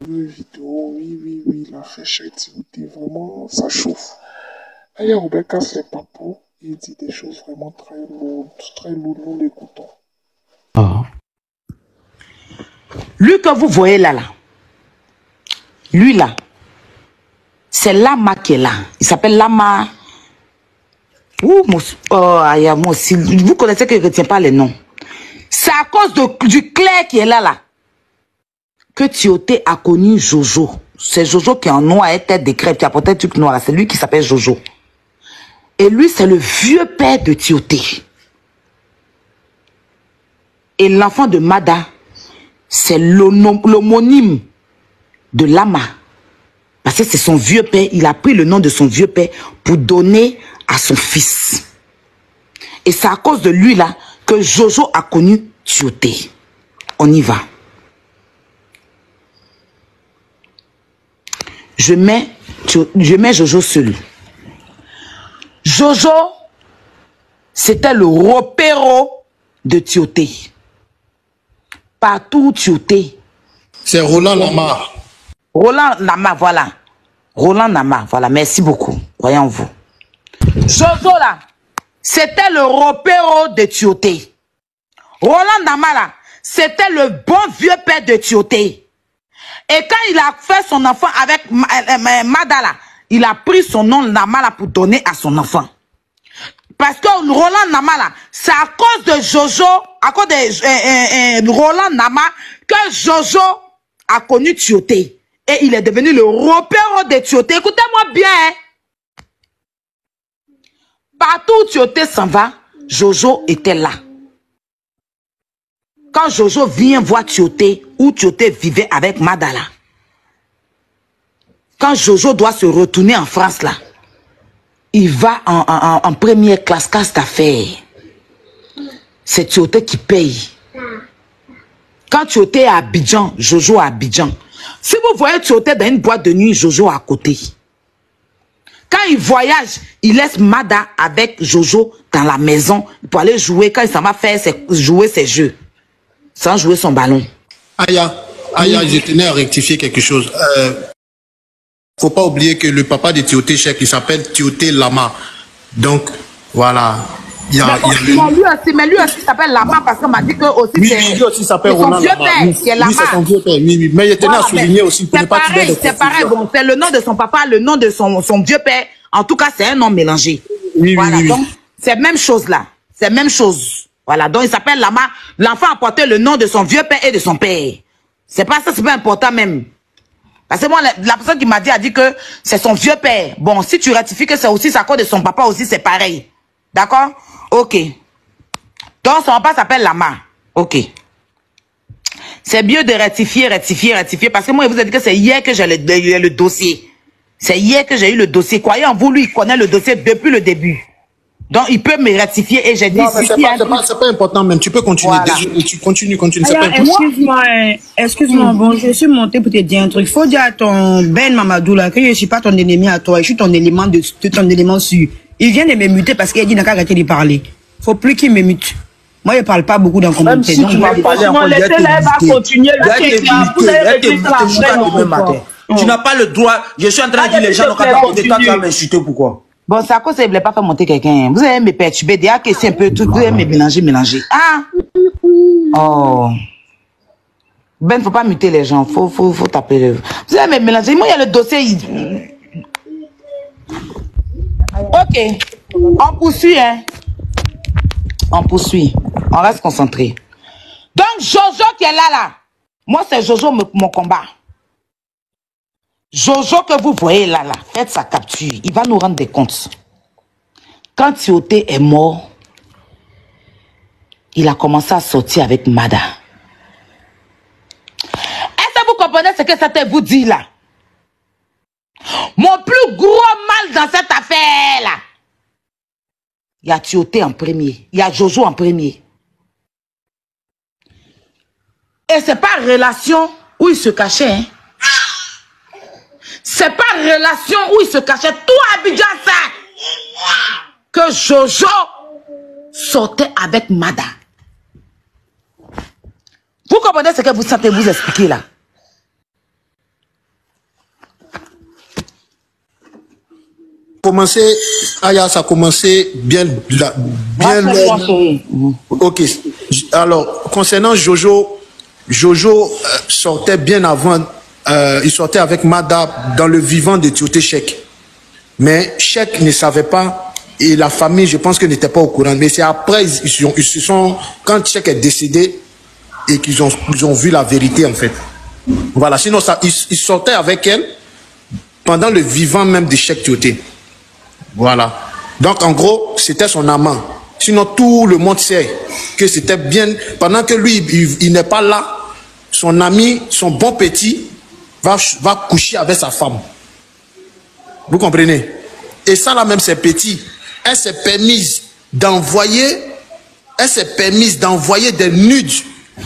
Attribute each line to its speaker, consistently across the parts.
Speaker 1: vidéo, oui, la fèche activité, vraiment, ça chauffe. Aya Rebecca, c'est papou, il dit des choses vraiment très lourdes, nous l'écoutons.
Speaker 2: Oh. Lui que vous voyez là, lui là, c'est Lama qui est là. Il s'appelle Lama. Ouh, moi aussi, vous connaissez que je ne retiens pas les noms. C'est à cause du clerc qui est là, que Tioté a connu Jojo. C'est Jojo qui est en noir et tête de crêpe, qui a porté un truc noir. C'est lui qui s'appelle Jojo. Et lui, c'est le vieux père de Tioté. Et l'enfant de Mada, c'est l'homonyme de Lama. Parce que c'est son vieux père. Il a pris le nom de son vieux père pour donner à son fils. Et c'est à cause de lui là que Jojo a connu Tioté. On y va. Je mets Jojo seul. Jojo, c'était le repéro de Tioté. Partout Tioté.
Speaker 3: C'est Roland Lama.
Speaker 2: Roland Lama, voilà. Roland Lama, voilà. Merci beaucoup. Croyez en vous. Jojo là, c'était le repéro de Tioté. Roland Lama là, c'était le bon vieux père de Tioté. Et quand il a fait son enfant avec Madala, il a pris son nom Namala pour donner à son enfant. Parce que Roland Namala, c'est à cause de Jojo, à cause de Roland Nama, que Jojo a connu Tioté. Et il est devenu le repère de Tioté. Écoutez-moi bien. Hein? Partout où Tioté s'en va, Jojo était là. Quand Jojo vient voir Tioté, où Tioté vivait avec Madala, quand Jojo doit se retourner en France là, il va en première classe, casse d'affaires. C'est Tioté qui paye. Quand Tioté est à Abidjan, Jojo à Abidjan. Si vous voyez Tioté dans une boîte de nuit, Jojo à côté. Quand il voyage, il laisse Mada avec Jojo dans la maison pour aller jouer. Quand il s'en va faire jouer ses jeux, sans jouer son ballon.
Speaker 3: Aya, je tenais à rectifier quelque chose. Faut pas oublier que le papa de Tioté Chek, il s'appelle Tioté Lama. Donc, voilà.
Speaker 2: Mais lui aussi s'appelle Lama parce qu'on m'a dit que aussi
Speaker 3: lui aussi s'appelle Roland Lama.
Speaker 2: Oui, c'est son vieux père.
Speaker 3: Oui. Mais je tenais à souligner aussi.
Speaker 2: C'est pareil. Bon, c'est le nom de son papa, le nom de son vieux père. En tout cas, c'est un nom mélangé. Voilà. Donc, c'est même chose là. C'est même chose. Voilà. Donc, il s'appelle Lama. L'enfant a porté le nom de son vieux père et de son père. C'est pas ça, c'est pas important même. Parce que moi, la personne qui m'a dit a dit que c'est son vieux père. Bon, si tu ratifies que c'est aussi sa cause de son papa aussi, c'est pareil. D'accord? Ok. Donc, son papa s'appelle Lama. Ok. C'est mieux de rectifier. Parce que moi, je vous ai dit que c'est hier que j'ai le dossier. C'est hier que j'ai eu le dossier. Croyez en vous, lui, il connaît le dossier depuis le début. Donc, il peut me rectifier et j'ai dit...
Speaker 3: C'est pas important, même. Tu peux continuer. Voilà. Tu continues.
Speaker 4: Excuse-moi, bon, je suis montée pour te dire un truc. Il faut dire à ton Ben Mamadou, là, que je ne suis pas ton ennemi à toi. Je suis ton élément ton élément sûr. Il vient de me muter parce qu'il dit qu'il n'a qu'à arrêter de parler. Il ne faut plus qu'il me mute. Moi, je ne parle pas beaucoup dans le commentaire.
Speaker 5: Si tu vas parler encore, laissez-la, elle va continuer.
Speaker 6: Tu n'as pas le droit. Je suis en train de dire les gens, quand tu vas m'insulter, pourquoi?
Speaker 2: Bon, c'est à cause que vous ne voulez pas faire monter quelqu'un. Vous allez me perturber. Déjà que c'est un peu tout, vous allez me mélanger. Ah! Oh! Ben, faut pas muter les gens. Faut taper. Vous allez me mélanger. Moi, il y a le dossier. Ok. On poursuit, hein. On poursuit. On reste concentré. Donc, Jojo qui est là. Moi, c'est Jojo mon combat. Jojo que vous voyez là, faites sa capture. Il va nous rendre des comptes. Quand Tioté est mort, il a commencé à sortir avec Mada. Est-ce que vous comprenez ce que c'était vous dit là? Mon plus gros mal dans cette affaire là. Il y a Tioté en premier. Il y a Jojo en premier. Et c'est pas relation où il se cachait, hein. C'est pas relation où il se cachait. Tout Abidjan ça. Que Jojo sortait avec Mada. Vous comprenez ce que vous sentez vous expliquer là?
Speaker 3: commencé, Aya, ça a commencé bien ok. Alors, concernant Jojo, sortait bien avant, il sortait avec Mada dans le vivant de Tioté Chek. Mais Chek ne savait pas, et la famille, je pense, n'était pas au courant. Mais c'est après, ils se sont, quand Chek est décédé, et qu'ils ont vu la vérité, en fait. Voilà, sinon, ils sortaient avec elle pendant le vivant même de Chek Tioté. Voilà. Donc, en gros, c'était son amant. Sinon, tout le monde sait que c'était bien. Pendant que lui, il n'est pas là, son ami, son bon petit, va coucher avec sa femme. Vous comprenez? Et ça, là même, c'est petit. Elle s'est permise d'envoyer des nudes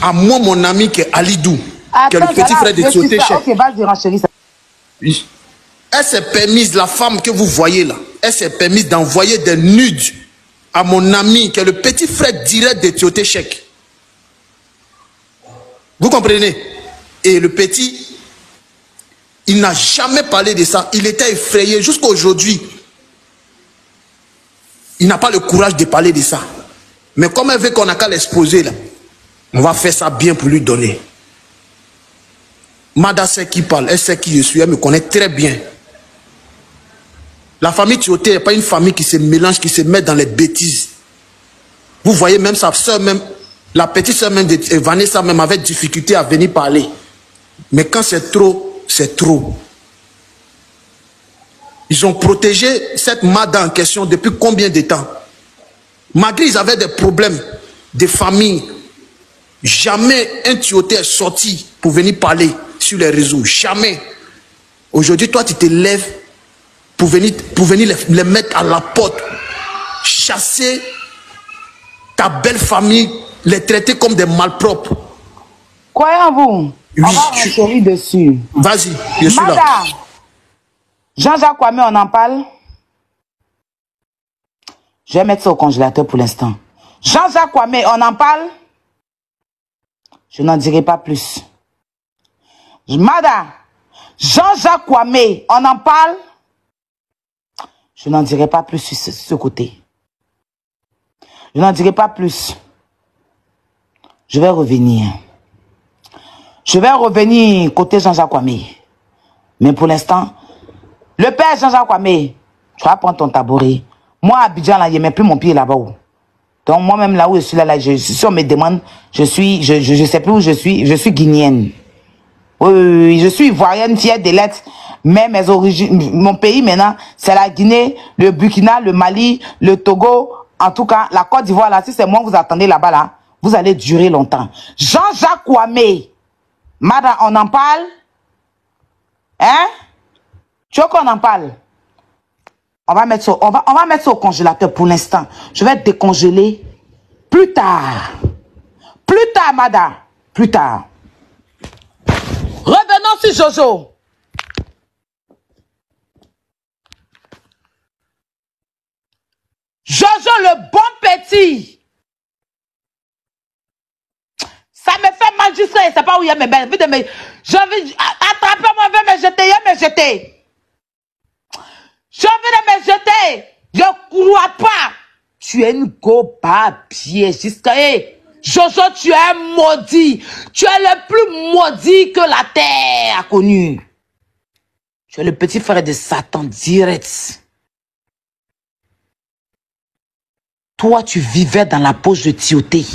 Speaker 3: à moi, mon ami, qui est Alidou, qui est le petit frère de Tioté Chek. Elle s'est permise, la femme que vous voyez là, elle s'est permise d'envoyer des nudes à mon ami, qui est le petit frère direct de Tioté Chek. Vous comprenez? Et le petit, il n'a jamais parlé de ça. Il était effrayé jusqu'à aujourd'hui. Il n'a pas le courage de parler de ça. Mais comme elle veut qu'on n'a qu'à l'exposer là, on va faire ça bien pour lui donner. Mada sait qui parle, elle sait qui je suis, elle me connaît très bien. La famille Tioté n'est pas une famille qui se mélange, qui se met dans les bêtises. Vous voyez, même sa soeur, même la petite soeur même de Vanessa même avait difficulté à venir parler. Mais quand c'est trop, c'est trop. Ils ont protégé cette Mada en question depuis combien de temps? Malgré ils avaient des problèmes de famille, jamais un Tioté est sorti pour venir parler sur les réseaux. Jamais. Aujourd'hui, toi, tu te lèves pour venir les mettre à la porte, chasser ta belle famille, les traiter comme des malpropres.
Speaker 2: Croyez en vous.
Speaker 3: Oui,
Speaker 2: on va chérie dessus.
Speaker 3: Vas-y, je suis là.
Speaker 2: Jean-Jacques Kwame, on en parle. Je vais mettre ça au congélateur pour l'instant. Jean-Jacques Kwame, on en parle. Je n'en dirai pas plus. Mada, Jean-Jacques Kwame, on en parle. Je n'en dirai pas plus sur ce côté. Je n'en dirai pas plus. Je vais revenir. Je vais revenir côté Jean-Jacques Kwame. Mais pour l'instant, le père Jean-Jacques Kwame, tu vas prendre ton tabouret. Moi, à Abidjan, là, je ne mets plus mon pied là-bas. Donc, moi-même, là où je suis là, si on me demande, je sais plus où je suis guinéenne. Oui, je suis ivoirienne, fière des lettres. Mais mes origines, mon pays maintenant, c'est la Guinée, le Burkina, le Mali, le Togo. En tout cas, la Côte d'Ivoire, là, si c'est moi que vous attendez là-bas, là, vous allez durer longtemps. Jean-Jacques Kwame, madame, on en parle? Hein? Tu veux qu'on en parle? On va mettre ça au congélateur pour l'instant. Je vais décongeler plus tard. Plus tard, madame. Plus tard. Revenons sur Jojo. Jojo, le bon petit. Ça me fait mal juste là. C'est pas où il y a mes belles. J'ai envie attraper-moi, je vais me jeter. J'ai envie de me jeter. Je ne crois pas. Tu es une go papier jusqu'à... Jojo, tu es maudit. Tu es le plus maudit que la terre a connu. Tu es le petit frère de Satan direct. Toi, tu vivais dans la poche de Tioté.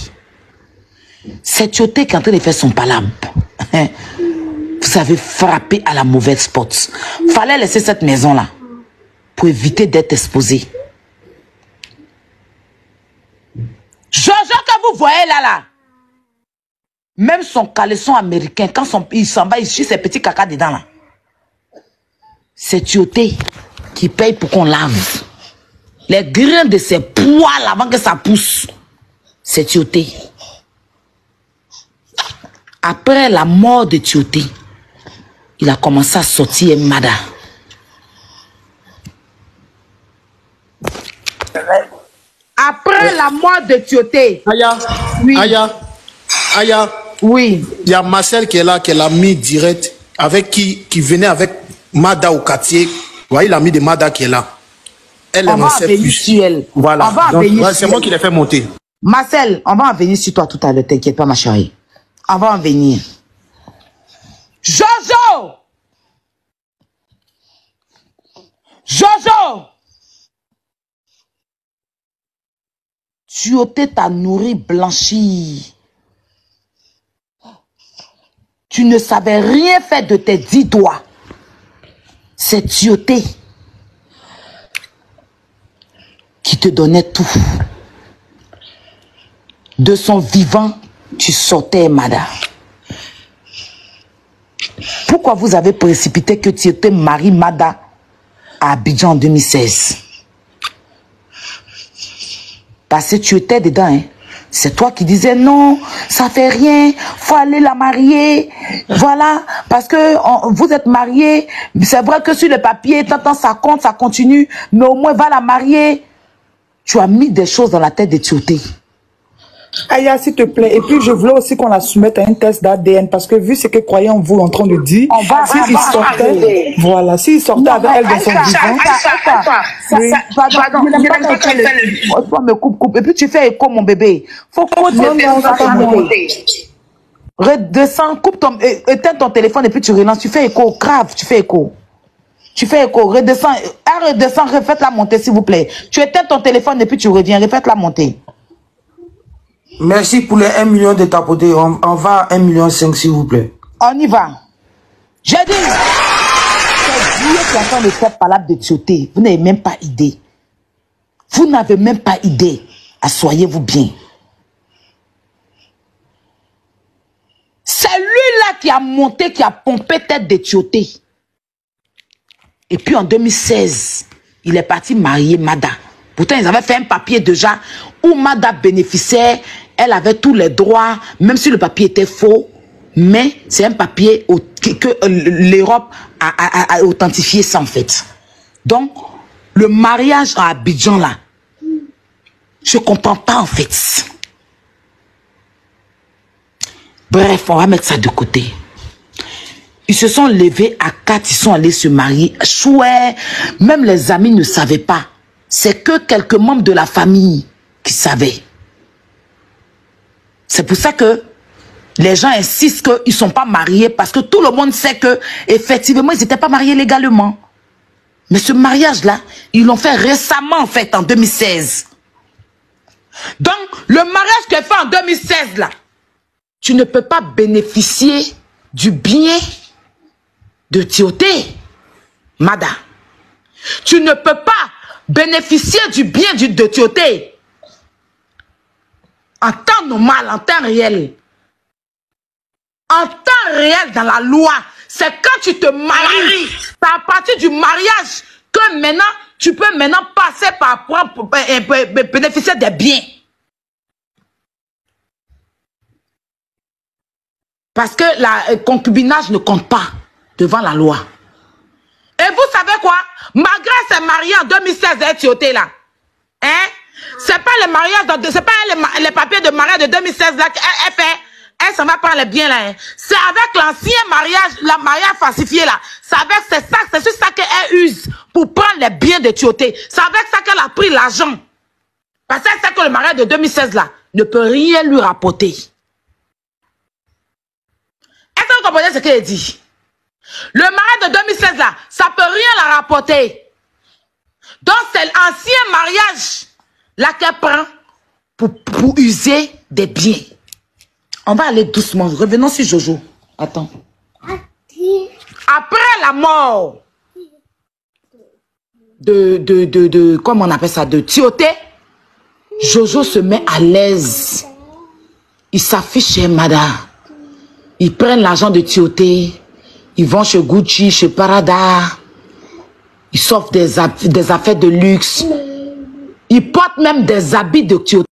Speaker 2: C'est Tioté qui est en train de faire son palabre. Vous avez frappé à la mauvaise spot. Fallait laisser cette maison-là pour éviter d'être exposé. Jojo que vous voyez là, même son caleçon américain, quand il s'en va, il chie ses petits caca dedans là. C'est Tioté qui paye pour qu'on lave. Les grains de ses poils avant que ça pousse, c'est Tioté. Après la mort de Tioté, il a commencé à sortir Mada. Après la mort de Tioté.
Speaker 3: Aya, oui. Aya.
Speaker 2: Oui.
Speaker 3: Il y a Marcel qui est là, qui est l'ami direct, avec qui venait avec Mada au quartier. Vous voyez l'ami de Mada qui est là. elle en sait plus. Voilà. C'est moi qui l'ai fait monter.
Speaker 2: Marcel, on va en venir sur toi tout à l'heure, t'inquiète pas ma chérie. On va en venir. Jojo! Jojo! Tioté t'a nourri blanchi. Tu ne savais rien faire de tes 10 doigts. C'est Tioté qui te donnait tout. De son vivant, tu sortais, madame. Pourquoi vous avez précipité que tu étais marié, Mada, à Abidjan en 2016? Parce que tu étais dedans, hein. C'est toi qui disais non, ça fait rien, faut aller la marier. Voilà, parce que vous êtes mariés. C'est vrai que sur le papier, tant ça compte, ça continue, mais au moins va la marier. Tu as mis des choses dans la tête de Tioté.
Speaker 7: Aya, s'il te plaît. Et puis, je voulais aussi qu'on la soumette à un test d'ADN parce que vu ce que croyant vous en train de dire, s'il sortait, voilà, s'il sortait avec elle dans son vivant.
Speaker 2: Toi, me coupe. Et puis, tu fais écho, mon bébé. Faut redescends, éteins ton téléphone et puis tu relances. Tu fais écho, grave, tu fais écho. Tu fais écho, redescends, refaites-la monter, s'il vous plaît. Tu éteins ton téléphone et puis tu reviens, refaites-la monter.
Speaker 6: Merci pour les 1 million de tapoter. On va à 1,5 million, s'il vous plaît.
Speaker 2: On y va. J'ai dit, c'est Dieu qui entend les faire palabres de Tioté. Vous n'avez même pas idée. Vous n'avez même pas idée. Assoyez-vous bien. C'est lui-là qui a monté, qui a pompé tête de Tioté. Et puis en 2016, il est parti marier Mada. Pourtant, ils avaient fait un papier déjà où Mada bénéficiait, elle avait tous les droits, même si le papier était faux, mais c'est un papier que l'Europe a authentifié ça en fait. Donc, le mariage à Abidjan là, je ne comprends pas en fait. Bref, on va mettre ça de côté. Ils se sont levés à 4, ils sont allés se marier. Chouette, même les amis ne savaient pas. C'est que quelques membres de la famille qui savaient. C'est pour ça que les gens insistent qu'ils ne sont pas mariés parce que tout le monde sait que effectivement ils n'étaient pas mariés légalement. Mais ce mariage-là, ils l'ont fait récemment en fait, en 2016. Donc, le mariage qu'elle fait en 2016 là, tu ne peux pas bénéficier du bien de Tioté, Mada. Tu ne peux pas bénéficier du bien de Tioté en temps normal, en temps réel. En temps réel dans la loi, c'est quand tu te maries, c'est à partir du mariage que maintenant, tu peux maintenant passer par bénéficier des biens. Parce que le concubinage ne compte pas devant la loi. Et vous savez quoi? Malgré s'est mariée en 2016 avec Tioté là. Hein? C'est pas le mariage, c'est pas les papiers de mariage de 2016 là qu'elle fait. Elle s'en va prendre les biens là. Hein. C'est avec l'ancien mariage, le mariage falsifié là. C'est sur ça qu'elle use pour prendre les biens de Tioté. C'est avec ça qu'elle a pris l'argent. Parce qu'elle sait que le mariage de 2016 là ne peut rien lui rapporter. Est-ce que vous comprenez ce qu'elle dit? Le mariage de 2016 là, ça peut rien la rapporter. Donc c'est l'ancien mariage là qu'elle prend pour user des biens. On va aller doucement. Revenons sur Jojo. Attends. Après la mort comment on appelle ça, de Tioté, Jojo se met à l'aise. Il s'affiche chez Mada. Ils prennent l'argent de Tioté. Ils vont chez Gucci, chez Parada. Ils s'offrent des affaires de luxe. Ils portent même des habits de Tioté.